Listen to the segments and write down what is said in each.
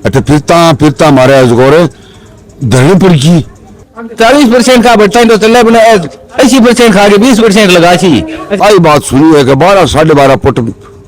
अटे फिरता हमारे गोरे धरनी पड़ गई 40% का बच्चा तो चले बने 80% खा के 20% लगा सी। आई बात सुनी है कि 12-12.5 फुट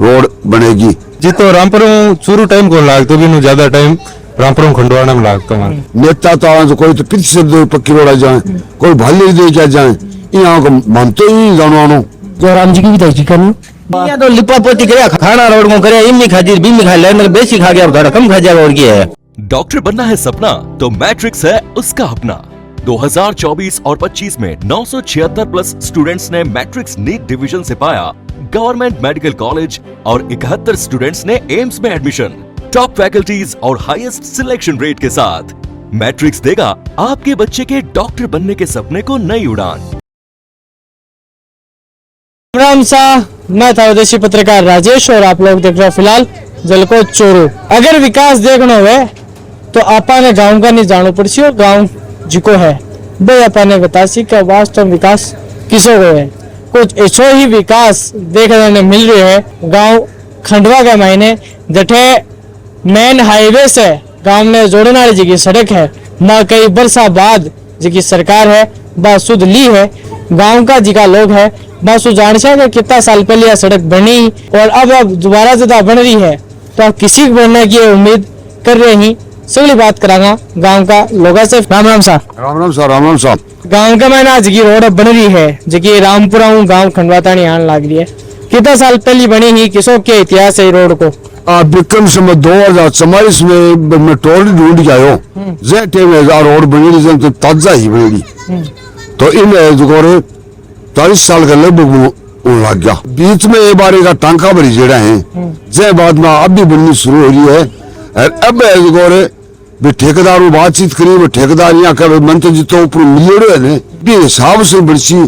रोड बनेगी जी। तो रामपुर चूरू टाइम को लागतो भी ज्यादा टाइम रामपुर खंडवाना में लागतो है। नेता तो आवाज कोई तो पिछ से दो पक्की रोड आ जाए, कोई भाले दे क्या जाए, यहाँ को मानते ही जानो जो राम जी की भी तैसी करनी यहाँ तो लिपा पोती करे खाना रोड को करे इमनी खा जी बीमी खा ले बेसी खा गया थोड़ा कम खा जाएगा और क्या है। डॉक्टर बनना है सपना तो मैट्रिक्स है उसका अपना। 2024 और 25 में 976 प्लस स्टूडेंट्स ने मैट्रिक्स नीट डिवीजन से पाया गवर्नमेंट मेडिकल कॉलेज और 71 स्टूडेंट्स ने एम्स में एडमिशन। टॉप फैकल्टीज और हाईएस्ट सिलेक्शन रेट के साथ मैट्रिक्स देगा आपके बच्चे के डॉक्टर बनने के सपने को नई उड़ान। राम सा, मैं था विदेशी पत्रकार राजेश और आप लोग देख रहे हो फिलहाल जलकोट चोरू। अगर विकास देखना है तो आपा ने गांव का नहीं जानो पड़सी और गांव जिको है भाई आपा ने बता सी कि वास्तव विकास किसो को है। कुछ ऐसो ही विकास देखने मिल रही है गांव खंडवा के मायने जठे मेन हाईवे से गांव में जोड़ने वाली जी की सड़क है माँ कई बरसा बाद जी की सरकार है बा सुध ली है गांव का जी का लोग है बस जान से कितना साल पहले यह सड़क बनी और अब दोबारा ज्यादा बन रही है तो आप किसी को बनने की उम्मीद कर रहे हैं। सगली बात करांगा गांव का लोगों से। राम राम साहब गांव का मैंने आज की रोड बन रही है जो की रामपुरा गांव खंडवातानी आने लग रही है। कितना साल पहले बनी ही किसो के इतिहास है रोड को? विक्रम संवत 2044 में मैं टोल ढूंढ के आयो जे टाइम रोड बनी तो ताजा ही बनेगी तो इन 40 साल का लगभग लग गया। बीच में एक बार का टांका भरी जेड़ा है जे बाद में अब भी बननी शुरू हो रही है और अब भी ठेकेदार बातचीत करी ठेकेदार यहाँ का मन तो जितो ऊपर मिलेड़ो है ने भी हिसाब से बड़ी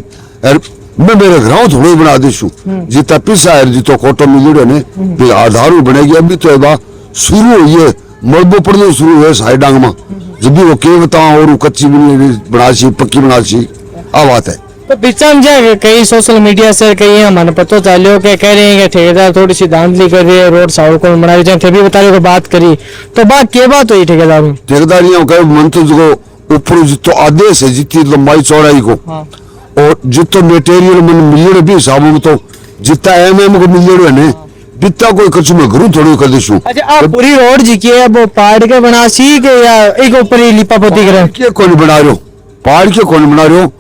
और मैं मेरे घर थोड़ी बना देशू जितना पिसा है जितो कोटो मिलेड़ो ने भी आधारू बनेगी। अभी तो बात शुरू हुई है मलबो पड़ना शुरू हुआ साइडांग में जब भी वो के बताओ और कच्ची बना सी पक्की बना सी आ बात है। तो पीछा कई सोशल मीडिया से कई हमारे पता चलो के कह रहे हैं कि ठेकेदार थोड़ी सी धांधली कर रही है रोड साउड को बना रही है भी बता रहे बात करी तो बात क्या बात हुई ठेकेदार मन तो जो ऊपर जितो आदेश है जितनी लंबाई चौड़ाई को और जितो मटेरियल मन मिलने भी हिसाब में तो जितना एमएम को मिलने है बिता कोई कच्छ में घरू थोड़ी कर देशू। अच्छा आप पूरी रोड जी की है वो पहाड़ के बना सी के या एक ऊपर ही लिपा पोती करे के कौन बना रहे हो पहाड़ के कौन बना रहे हो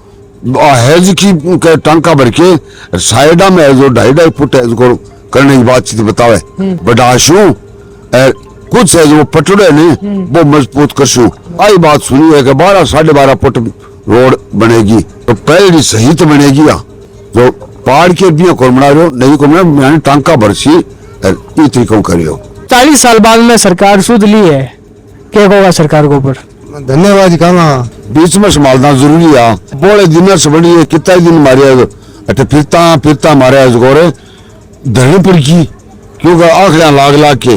हैज की टांका भर के साइडा में जो 2.5 फुट है उसको करने की बातचीत बतावे बडाशू कुछ है जो पटड़े ने वो मजबूत करशू। आई बात सुनी है कि 12-12.5 फुट रोड बनेगी तो पहले सही तो बनेगी जो पहाड़ के भी कौन बना रहे हो नहीं को मैंने टांका भर सी ये तरीकों करियो। 40 साल बाद में सरकार सुध ली है क्या होगा सरकार को ऊपर धन्यवाद कहा बीच में संभालना जरूरी है बोले दिन से बड़ी है कितना दिन मारे अटे फिरता मारे गोरे धरनी पड़ गई क्योंकि आखिर लाग के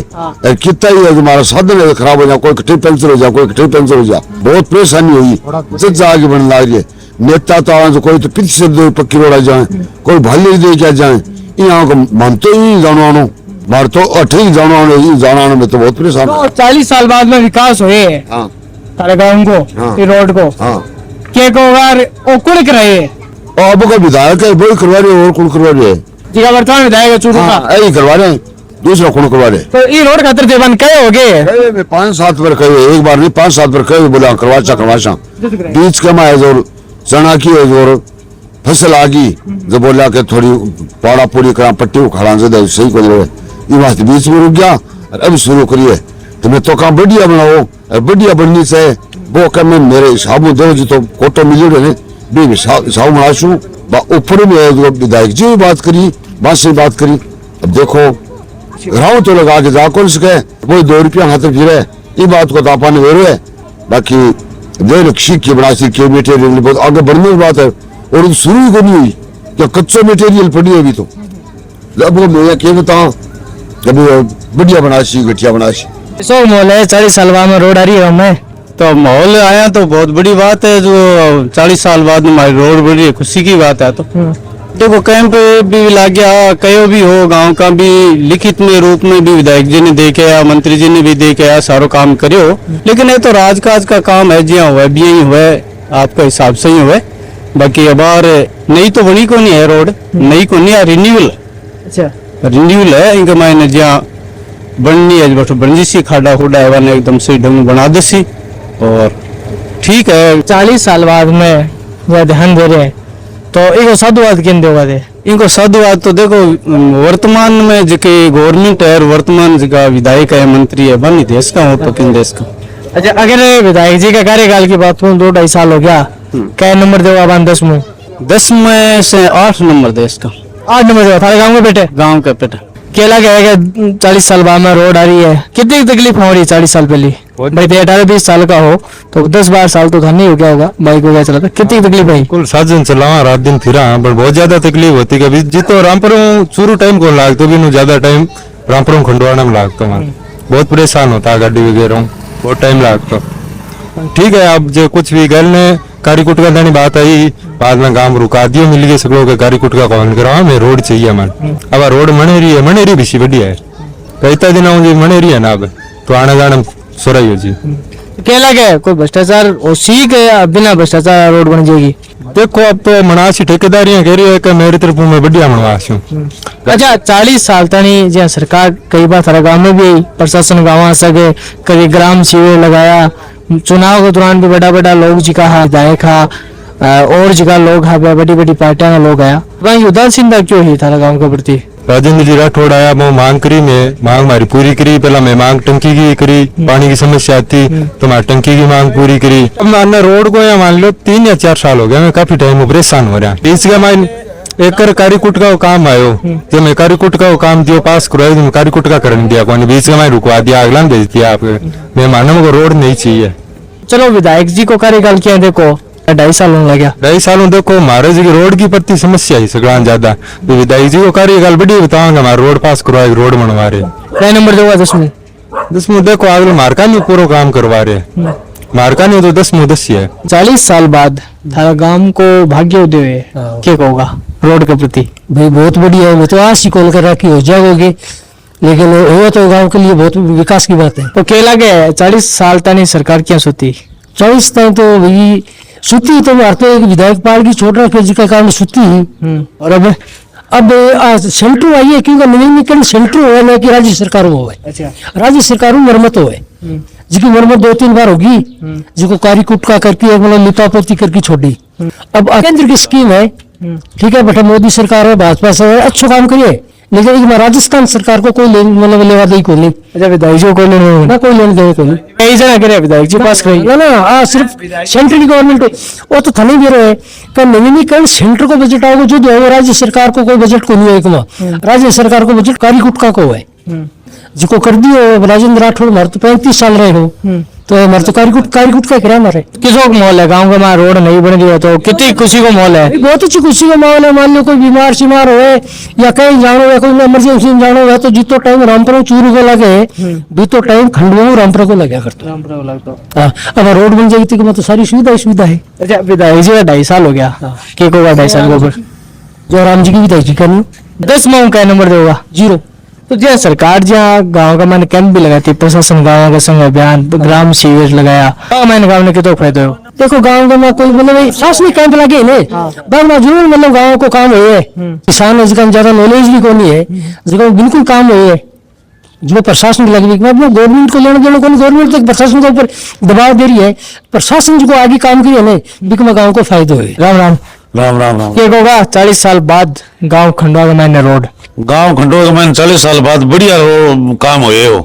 कितना ही हमारा साधन खराब हो जाए कोई कटे पंचर हो जाए कोई कटे पंचर हो जाए बहुत परेशानी हुई जज आगे बढ़ने लग रही है। नेता तो आवाज कोई तो पिछ से दो पक्की रोड आ जाए कोई भाले दे क्या जाए यहाँ को मानते ही जानो मार तो अठे जाना में तो बहुत परेशान। 40 साल बाद में विकास हुए तारे गाँव को रोड को के को कराए अब का विधायक है वही करवा रहे और कौन करवा रहे जी का वर्तमान विधायक चूरू का यही करवा रहे दूसरा कौन करवा रहे तो ये रोड खातर देवन कहे हो गए 5-7 बार कहे एक बार नहीं 5-7 बार कहे बोला करवाचा बीच का माए जो चना की है जो फसल आ गई जो बोला कि थोड़ी पौड़ा पूरी करा पट्टी उखाड़ा से सही कर ये बात बीच में रुक गया और अब शुरू करिए तो मैं तो काम बढ़िया बनाओ और बढ़िया बननी से वो कर मैं मेरे हिसाब में दो जो कोटो मिले रहे भी हिसाब बनाशू ऊपर में विधायक जी बात करी बात से बात करी। अब देखो घराव तो लगा के जा कौन सके कोई 2 रुपया खातर फिर ये बात को तापा ने वेरो है बाकी देर सीख के बना सीख के मटेरियल बहुत आगे बढ़ने की बात है और शुरू ही नहीं हुई क्या कच्चा मटेरियल पड़ी है अभी तो अब मैं क्या बताऊं कभी बढ़िया बना सी घटिया बना सी सो मोल है 40 साल बाद में रोड आ रही है हमें तो माहौल आया तो बहुत बड़ी बात है जो 40 साल बाद हमारी रोड बड़ी है खुशी की बात है। तो देखो कैंप भी लग गया, कयो भी हो गांव का भी लिखित में रूप में भी विधायक जी ने देखे या मंत्री जी ने भी देखे या सारो काम करियो, लेकिन ये तो राजकाज का काम है, जिया हुआ भी यही हुआ आपका हिसाब से ही हुआ। बाकी अब और नई तो बनी को नहीं है रोड, नई को नहीं है, रिन्यूअल अच्छा रिन्यूअल है इनके मायने जिया बननी है बस बन सी खाड़ा खुड़ा है वाने एकदम सही ढंग बना दसी और ठीक है। 40 साल बाद में जो ध्यान दे रहे हैं तो एक साधुवाद केन देगा दे इनको साधुवाद तो देखो वर्तमान में जो गवर्नमेंट है और वर्तमान जगह विधायक है मंत्री है बनी देश का हो तो किन देश का। अच्छा अगर विधायक जी का कार्यकाल की बात करूँ 2-2.5 साल हो गया, क्या नंबर देगा आप 10 में? 10 में से 8 नंबर देश का। 8 नंबर देगा थारे गाँव के बेटे? गांव के बेटा केला कहेगा 40 साल बाद में रोड आ रही है, कितनी तकलीफ हो रही है 40 साल पहले? भाई 18-20 साल का हो तो 10-12 साल तो नहीं हो गया होगा, बाइक हो गया चला था, कितनी तकलीफ भाई? कुल साधन चलावा रात दिन फिरा पर बहुत ज्यादा तकलीफ होती कभी जितो रामपुरों शुरू टाइम को लागतो भी नु ज्यादा टाइम रामपुरों खंडवाना में लागतो मान बहुत परेशान होता गाड़ी वगैरह बहुत टाइम लागतो। ठीक है अब जो कुछ भी गल ने कारीकुट का दानी बात आई बाद में गांव रुका दियो मिल गए सब लोग कारीकुट का कौन करा हमें रोड चाहिए मन अब रोड मनेरी है, मनेरी भी बढ़िया है कहता दिन जी मनेरी है ना अब तो आने जाने सुराई हो जी। क्या लगे कोई भ्रष्टाचार और सीख है बिना भ्रष्टाचार रोड बन जाएगी? देखो अब तो मनासी ठेकेदारियां कह रही है कि मेरी तरफ में बढ़िया मनवासी हूँ। अच्छा 40 साल तनी जहाँ सरकार कई बार थारा गाँव में भी आई, प्रशासन गाँव आ सके, कभी ग्राम शिविर लगाया, चुनाव के दौरान भी बड़ा बड़ा लोग जिका हा विधायक हा और जगह लोग हा बड़ी बड़ी पार्टियां का लोग आया, वही उदासीनता क्यों है थारा गाँव के प्रति? राजेंद्र जी राठौड़ आया मैं मांग करी मैं मांग हमारी पूरी करी पहला मैं मांग टंकी की करी पानी की समस्या थी तो मैं टंकी की मांग पूरी करी। अब मानना रोड को या मान लो 3 या 4 साल हो गया मैं काफी टाइम परेशान हो रहा इसका मान एक कारीकुट का काम आयो जो मैं कारीकुट का काम दियो पास करवाया कारीकुट का करने दिया कौन बीच में रुकवा दिया अगला भेज दिया आप मैं मानव को रोड नहीं चाहिए। चलो विधायक जी को कार्यकाल किया देखो 2.5 साल होने लगा, 2.5 सालों देखो महाराज जी की रोड की प्रति समस्या ही सगला ज्यादा तो विधायक जी को कार्यकाल बड़ी बताऊंगा हमारा रोड पास करवाए रोड बनवा रहे। क्या नंबर देगा 10 में? देखो आगे मार्का में पूरा काम करवा रहे मार्का नहीं तो 10 में 10 ही है। 40 साल बाद थारा गांव को भाग्योदय है क्या कहोगा रोड के प्रति? भाई बहुत बढ़िया है, मैं तो आज ही कॉल कर रहा कि हो जाओगे, लेकिन वो तो गांव के लिए बहुत विकास की बात है। तो क्या लगे 40 साल तक सरकार क्या सोती? 40 तक तो भाई सुती तो मारते एक विधायक पाल की छोटा फिर का कारण सुती ही और अब आज सेंटर आई है क्योंकि नवीनीकरण सेंटर हुआ ना कि राज्य सरकार वो है। अच्छा राज्य सरकार में मरम्मत हो है जिसकी मरम्मत 2-3 बार होगी जिसको कारीकुट का करके मतलब लिपापोती करके छोड़ी। अब केंद्र की स्कीम है ठीक है बेटा, मोदी सरकार है भाजपा से अच्छा काम करिए, लेकिन एक राजस्थान सरकार को कोई मतलब लेवा दे को नहीं। अच्छा विधायक जी को कोई लेने ना कोई लेने देने को नहीं, कई जना करे विधायक जी पास कराई ना ना सिर्फ सेंटर की गवर्नमेंट वो तो थाने भी रहे कि नवीनीकरण सेंटर को बजट आओगे जो दो राज्य सरकार को कोई बजट को नहीं है, राज्य सरकार को बजट कारीकुट का को है जिसको कर दियो राजेंद्र राठौड़ मार तो 35 साल रहे हो तो हमारे तो कारीकुट का किराया मारे। किसको माहौल है गाँव का? वहाँ रोड नहीं बन रही है तो कितनी खुशी का माहौल है? बहुत अच्छी खुशी का माहौल है। मान लो कोई बीमार शिमार हो या कहीं जानो या कोई इमरजेंसी में जानो है तो जितो टाइम रामपुर चूरू को लगे बीतो टाइम खंडवा रामपुर को लगे करते अब रोड बन जाएगी तो मतलब सारी सुविधा है। अच्छा विधायक जी का 2.5 साल हो गया, के को 2.5 साल के ऊपर जो राम जी की विधायक जी करनी 10 में का नंबर देगा 0। तो जहाँ सरकार जहाँ गाँव का मैंने कैंप भी लगाती, प्रशासन गाँव का संग अभियान ग्राम शिविर लगाया, मैंने गाँव ने कितना फायदा हो? देखो गाँव में कोई मतलब शासनिक कैंप लगे ने बाद में जरूर मतलब गाँव को काम हुए किसान जिसका ज्यादा नॉलेज भी को नहीं है जिसका बिल्कुल काम हुए जो प्रशासन की लगी गवर्नमेंट को लेने देने को नहीं, गवर्नमेंट तक प्रशासन के ऊपर दबाव दे रही है, प्रशासन जो आगे काम करिए नहीं बिल्कुल गाँव को फायदा हुए। राम राम राम राम राम। ये होगा 40 साल बाद गाँव खंडवा का मैंने रोड गांव खंडवा का मैंने 40 साल बाद बढ़िया काम हुए हो।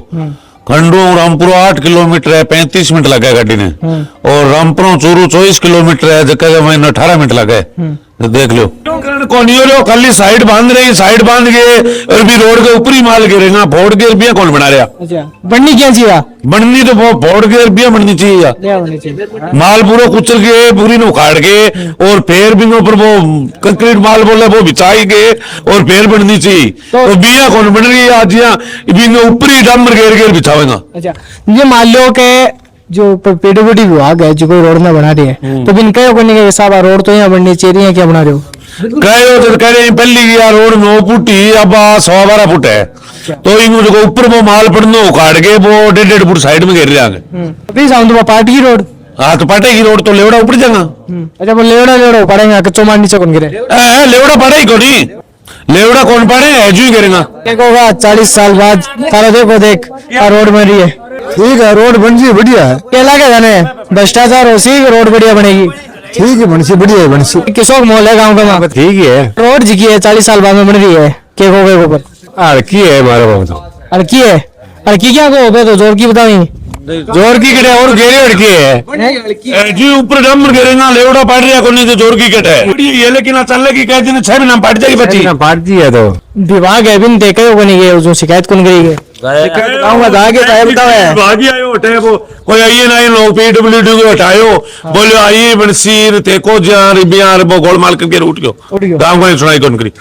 खंडवा रामपुर 8 किलोमीटर है 35 मिनट लगे गाड़ी ने और रामपुर चूरू 24 किलोमीटर है जगह मैंने 18 मिनट लगे देख लो। कौन हो रहे हो खाली साइड बांध रही साइड बांध के और भी रोड के ऊपर ही माल गिरेगा फोड़ के रुपया कौन बना रहा? अच्छा बननी क्या चाहिए? बननी तो वो फोड़ के रुपया बननी चाहिए माल पूरा कुचल के पूरी ने उखाड़ के और फिर भी ऊपर वो कंक्रीट माल बोले वो बिछाई के और फिर बननी चाहिए तो बिया कौन बन रही है आज यहाँ ऊपर ही डामर घेर घेर बिछावेगा। अच्छा ये मान लो के जो पीडब्ल्यूडी विभाग है जो कोई रोड में बना रही है तो बिन कहो करने के हिसाब रोड तो यहाँ बननी चाहिए क्या बना रहे हो? कहे तो कह रहे पहली यार रोड में वो पुटी अब 112 फुट है, तो इन जो ऊपर वो माल पड़नो उखाड़ के वो 1.5 फुट साइड में घेर रहे आगे। अभी साउंड वो पार्टी की रोड। हाँ तो पाटे की रोड तो लेवड़ा ऊपर जाएगा। अच्छा वो लेवड़ा पड़ेगा कच्चो मार नीचे कौन गिरे? लेवड़ा पड़े ही कोनी, लेवड़ा कौन पड़े एजू ही करेगा। देखोगा 40 साल बाद तारा देखो देख रोड बन रही है। ठीक है, रोड बन सी बढ़िया है। क्या लगे जाने भ्रष्टाचार हो सी रोड बढ़िया बनेगी। ठीक है, बन सी बढ़िया है, बन सी किसों मोल है गाँव का? ठीक है। रोड जी की है 40 साल बाद में बन रही है। क्या को गए ऊपर अड़की है हमारे बाबू तो। अड़की है? अड़की क्या को हो तो जोर की बताई जोर की कटे और घेरे अड़के है जी ऊपर डम घेरेगा लेवड़ा पाट रहा कोनी तो जोर की कट है ये, लेकिन चल की कह दिन 6 महीना पाट जाएगी बच्ची पाट जी है तो विभाग है बिन देखे हो नहीं ये जो शिकायत कौन करेगी? भागी आयो हटे वो कोई आइए ना लोग पीडब्ल्यूडी को हटायो बोलो आइए बनसीर तेको जार बिहार वो गोलमाल करके उठ गयो गांव में सुनाई कौन करी।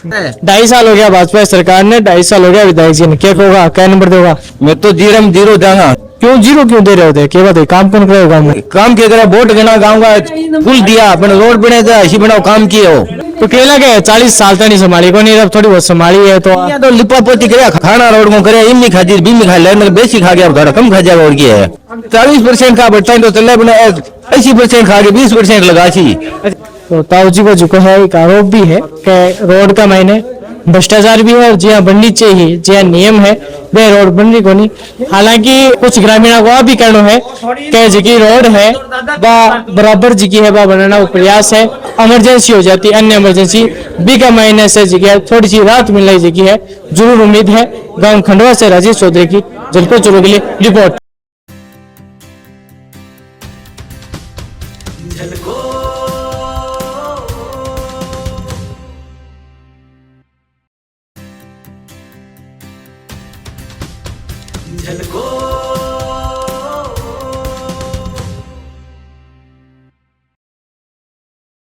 2.5 साल हो गया भाजपा सरकार ने, 2.5 साल हो गया विधायक जी ने। क्या होगा, क्या नंबर देगा? मैं तो जीरो देगा। क्यों जीरो क्यों दे रहे होते? क्या बात है, काम कौन करेगा गाँव में? काम क्या करा, वोट देना, गाँव का पुल दिया, अपने रोड बने थे, ऐसी बनाओ काम किए हो। तो क्या लगे 40 साल तक नहीं संभाली को नहीं, अब थोड़ी बहुत संभाली है तो यहाँ तो लिपा पोती करे, खाना रोड को करे, इमनी खाती बीमी खा ले, बेसी खा गया थोड़ा कम खा जाएगा। और क्या है 40% का बचता है तो चल रहा 80% खा के 20% लगा सी। तो ताऊ जी को जो है एक आरोप भी है कि रोड का मायने भ्रष्टाचार भी है और जी हाँ बननी चाहिए, जी हाँ नियम है वे रोड बन रही को नहीं। हालांकि कुछ ग्रामीणों को भी कहना है कि जी रोड है वह बराबर जी की है वह बनाना वो प्रयास है। इमरजेंसी हो जाती है, अन्य इमरजेंसी बी का महीने से जी थोड़ी सी राहत मिल रही जी है, जरूर उम्मीद है। गाँव खंडवा से राजेश चौधरी की जलको चलो के लिए रिपोर्ट।